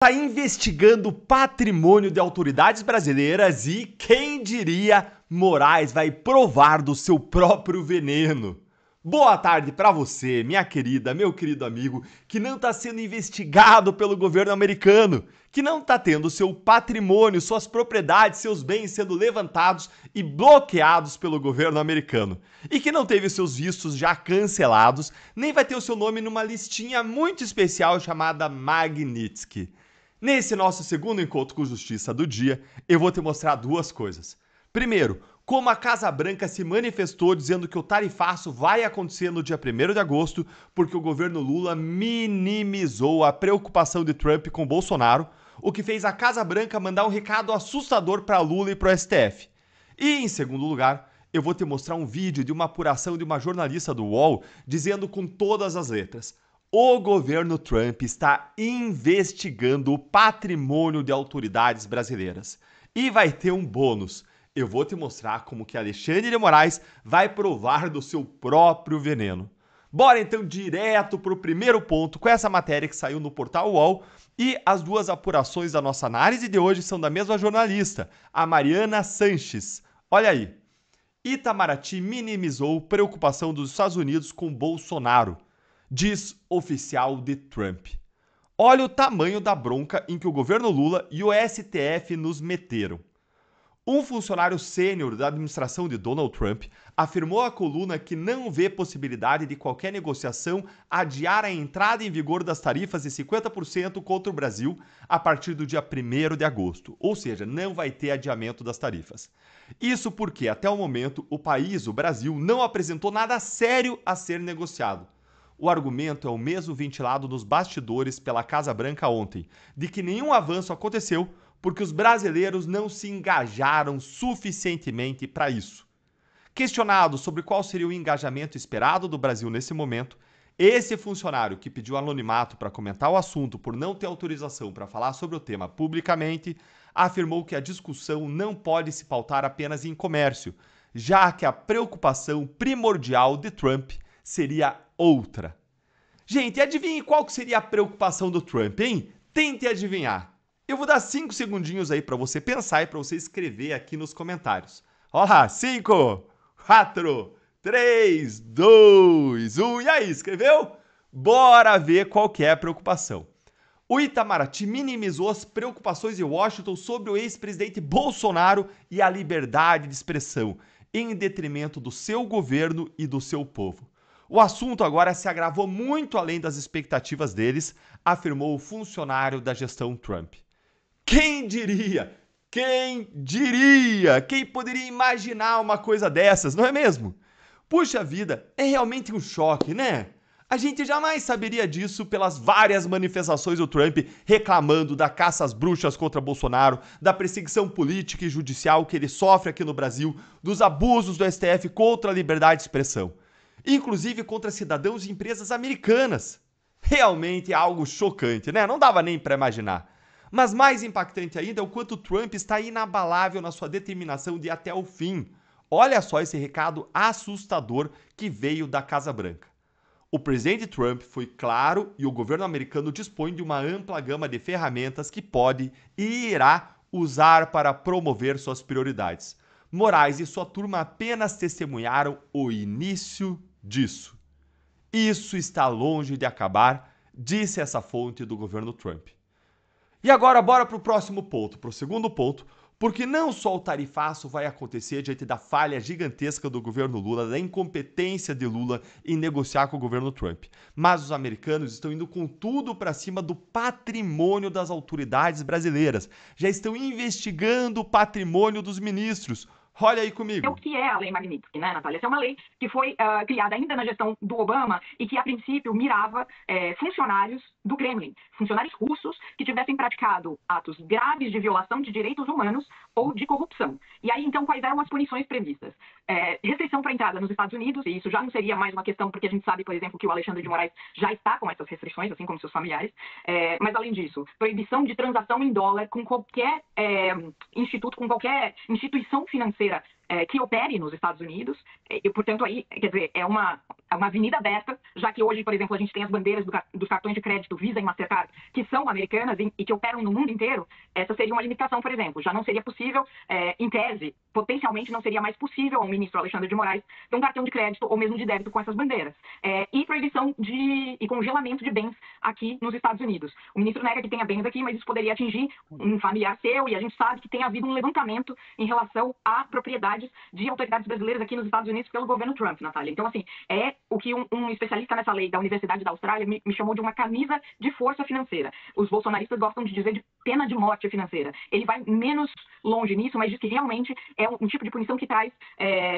Está investigando o patrimônio de autoridades brasileiras e, quem diria, Moraes vai provar do seu próprio veneno. Boa tarde para você, minha querida, meu querido amigo, que não está sendo investigado pelo governo americano, que não está tendo seu patrimônio, suas propriedades, seus bens sendo levantados e bloqueados pelo governo americano, e que não teve seus vistos já cancelados, nem vai ter o seu nome numa listinha muito especial chamada Magnitsky. Nesse nosso segundo encontro com justiça do dia, eu vou te mostrar duas coisas. Primeiro, como a Casa Branca se manifestou dizendo que o tarifaço vai acontecer no dia 1º de agosto, porque o governo Lula minimizou a preocupação de Trump com Bolsonaro, o que fez a Casa Branca mandar um recado assustador para Lula e para o STF. E, em segundo lugar, eu vou te mostrar um vídeo de uma apuração de uma jornalista do UOL dizendo com todas as letras: o governo Trump está investigando o patrimônio de autoridades brasileiras. E vai ter um bônus. Eu vou te mostrar como que Alexandre de Moraes vai provar do seu próprio veneno. Bora então direto para o primeiro ponto com essa matéria que saiu no portal UOL, e as duas apurações da nossa análise de hoje são da mesma jornalista, a Mariana Sanches. Olha aí. Itamaraty minimizou preocupação dos Estados Unidos com Bolsonaro, diz oficial de Trump. Olha o tamanho da bronca em que o governo Lula e o STF nos meteram. Um funcionário sênior da administração de Donald Trump afirmou à coluna que não vê possibilidade de qualquer negociação adiar a entrada em vigor das tarifas de 50% contra o Brasil a partir do dia 1º de agosto, ou seja, não vai ter adiamento das tarifas. Isso porque, até o momento, o país, o Brasil, não apresentou nada sério a ser negociado. O argumento é o mesmo ventilado nos bastidores pela Casa Branca ontem, de que nenhum avanço aconteceu porque os brasileiros não se engajaram suficientemente para isso. Questionado sobre qual seria o engajamento esperado do Brasil nesse momento, esse funcionário que pediu anonimato para comentar o assunto por não ter autorização para falar sobre o tema publicamente, afirmou que a discussão não pode se pautar apenas em comércio, já que a preocupação primordial de Trump seria outra. Gente, adivinhe qual que seria a preocupação do Trump, hein? Tente adivinhar. Eu vou dar 5 segundinhos aí para você pensar e para você escrever aqui nos comentários. Olha lá, 5, 4, 3, 2, 1. E aí, escreveu? Bora ver qual que é a preocupação. O Itamaraty minimizou as preocupações de Washington sobre o ex-presidente Bolsonaro e a liberdade de expressão, em detrimento do seu governo e do seu povo. O assunto agora se agravou muito além das expectativas deles, afirmou o funcionário da gestão Trump. Quem diria? Quem diria? Quem poderia imaginar uma coisa dessas, não é mesmo? Puxa vida, é realmente um choque, né? A gente jamais saberia disso pelas várias manifestações do Trump reclamando da caça às bruxas contra Bolsonaro, da perseguição política e judicial que ele sofre aqui no Brasil, dos abusos do STF contra a liberdade de expressão, inclusive contra cidadãos e empresas americanas. Realmente é algo chocante, né? Não dava nem para imaginar. Mas mais impactante ainda é o quanto Trump está inabalável na sua determinação de ir até o fim. Olha só esse recado assustador que veio da Casa Branca. O presidente Trump foi claro e o governo americano dispõe de uma ampla gama de ferramentas que pode e irá usar para promover suas prioridades. Moraes e sua turma apenas testemunharam o início disso. Isso está longe de acabar, disse essa fonte do governo Trump. E agora bora para o próximo ponto, para o segundo ponto, porque não só o tarifaço vai acontecer diante da falha gigantesca do governo Lula, da incompetência de Lula em negociar com o governo Trump, mas os americanos estão indo com tudo para cima do patrimônio das autoridades brasileiras. Já estão investigando o patrimônio dos ministros. Olha aí comigo. O que é a Lei Magnitsky, né, Natália? Essa é uma lei que foi criada ainda na gestão do Obama e que, a princípio, mirava funcionários do Kremlin, funcionários russos que tivessem praticado atos graves de violação de direitos humanos ou de corrupção. E aí, então, quais eram as punições previstas? Restrição para entrada nos Estados Unidos, e isso já não seria mais uma questão, porque a gente sabe, por exemplo, que o Alexandre de Moraes já está com essas restrições, assim como seus familiares. Mas, além disso, proibição de transação em dólar com qualquer instituto, com qualquer instituição financeira que opere nos Estados Unidos, e, portanto, aí, quer dizer, é uma uma avenida aberta, já que hoje, por exemplo, a gente tem as bandeiras dos cartões de crédito Visa e Mastercard, que são americanas e que operam no mundo inteiro. Essa seria uma limitação, por exemplo. Já não seria possível, em tese, potencialmente não seria mais possível ao ministro Alexandre de Moraes ter um cartão de crédito ou mesmo de débito com essas bandeiras. E proibição e congelamento de bens aqui nos Estados Unidos. O ministro nega que tenha bens aqui, mas isso poderia atingir um familiar seu, e a gente sabe que tem havido um levantamento em relação a propriedades de autoridades brasileiras aqui nos Estados Unidos pelo governo Trump, Natália. Então, assim, o que um especialista nessa lei da Universidade da Austrália me chamou de uma camisa de força financeira. Os bolsonaristas gostam de dizer de pena de morte financeira. Ele vai menos longe nisso, mas diz que realmente é um tipo de punição que traz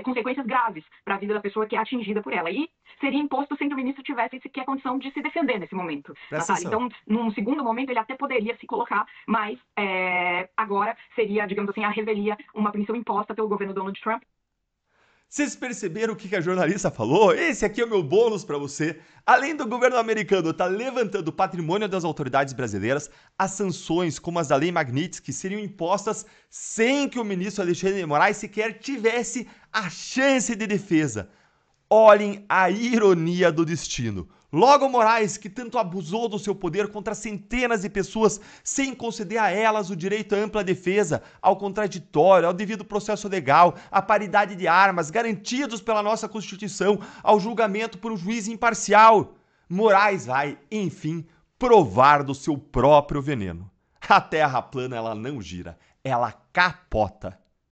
consequências graves para a vida da pessoa que é atingida por ela. E seria imposto sem que o ministro tivesse sequer condição de se defender nesse momento, Natália. Então, num segundo momento, ele até poderia se colocar, mas agora seria, digamos assim, a revelia, uma punição imposta pelo governo Donald Trump. Vocês perceberam o que a jornalista falou? Esse aqui é o meu bônus para você. Além do governo americano estar levantando o patrimônio das autoridades brasileiras, as sanções, como as da Lei Magnitsky, seriam impostas sem que o ministro Alexandre de Moraes sequer tivesse a chance de defesa. Olhem a ironia do destino. Logo Moraes, que tanto abusou do seu poder contra centenas de pessoas sem conceder a elas o direito à ampla defesa, ao contraditório, ao devido processo legal, à paridade de armas, garantidos pela nossa Constituição, ao julgamento por um juiz imparcial. Moraes vai, enfim, provar do seu próprio veneno. A terra plana, ela não gira, ela capota.